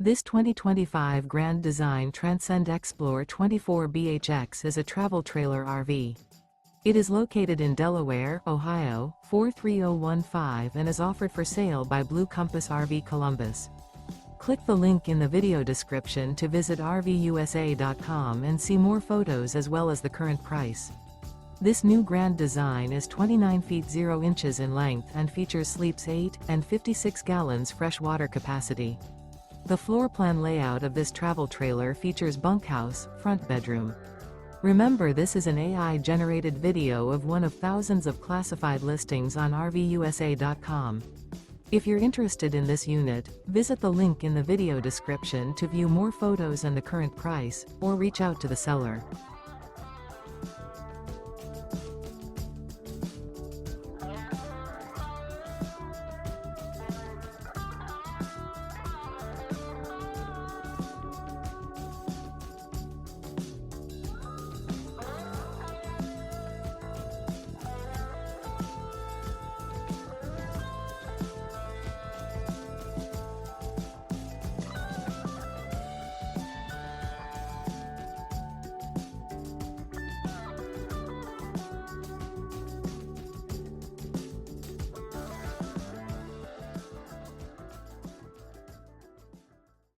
This 2025 Grand Design Transcend Xplor 24BHX is a travel trailer RV. It is located in Delaware, Ohio, 43015 and is offered for sale by Blue Compass RV Columbus. Click the link in the video description to visit RVUSA.com and see more photos as well as the current price. This new Grand Design is 29 feet 0 inches in length and features sleeps 8 and 56 gallons fresh water capacity. The floor plan layout of this travel trailer features bunkhouse, front bedroom. Remember, this is an AI-generated video of one of thousands of classified listings on RVUSA.com. If you're interested in this unit, visit the link in the video description to view more photos and the current price, or reach out to the seller.